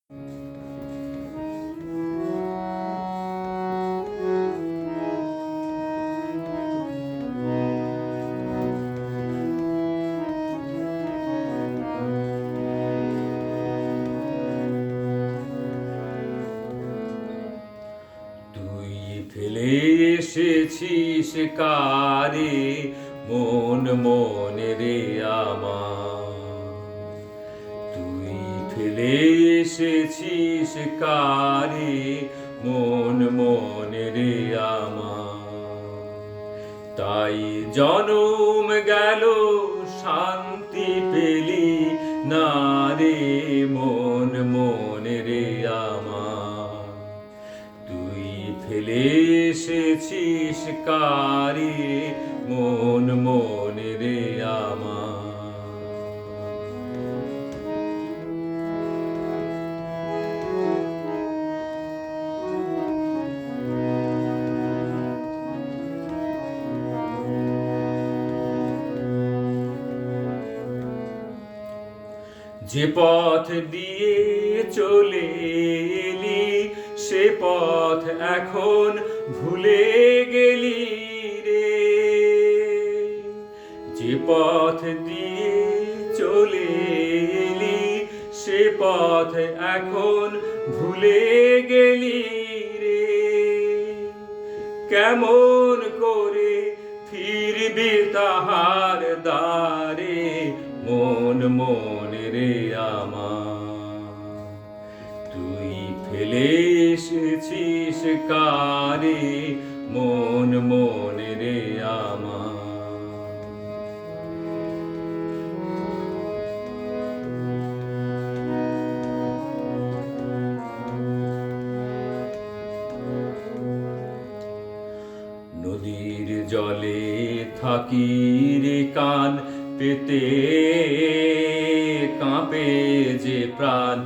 তুই ফেলে এসেছিস কারে মন মনে রে আমার, তুই ফেলে এসেছিস কারে মন মনে রে আমার। তাই জনম গেল শান্তি পেলি না রে মন মনে রে আমার। তুই ফেলে এসেছিস কারে মন মনে রে আমার। যে পথ দিয়ে চলে এলি সে পথ এখন ভুলে গেলি রে। যে পথ দিয়ে চলে এলি সে পথ এখন ভুলে গেলি রে। কেমন করে ফিরবি তাহার দ্বারে মন মনে রে আমার। তুই ফেলে এসেছিস কারে মন মনে রে আমার। নদীর জলে থাকি রে কান পেতে কাঁপে যে প্রাণ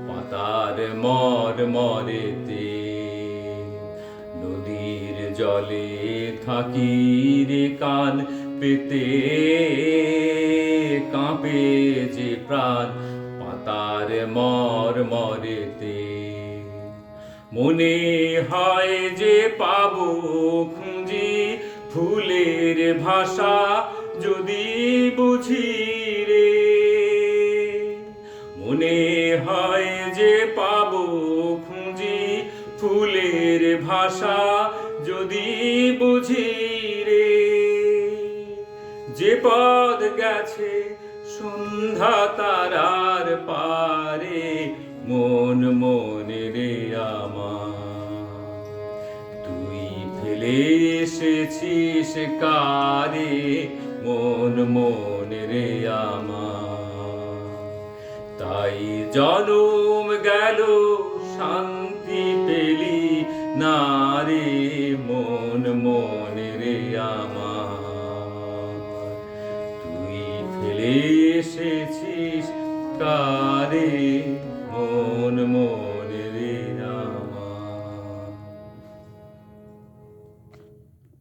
পাতার মর মরেতে। নদীর জলে থাকি রে কান পেতে কাঁপে যে প্রাণ পাতার মর মরেতে। মনে হয় যে পাবো খুঁজি ফুলের ভাষা যদি বুঝি রে। মনে হয় যে পাবো খুঁজি ফুলের ভাষা যদি বুঝি রে। যে পথ গেছে সন্ধ্যা তারার পারে মন মনে রে আমার। তুই ফেলে এসেছিস কারে মন মনে রে আমার। তাই জনম গেল শান্তি পেলি না রে মন মনে রে আমার। তুই ফেলে এসেছিস কারে মন মনে।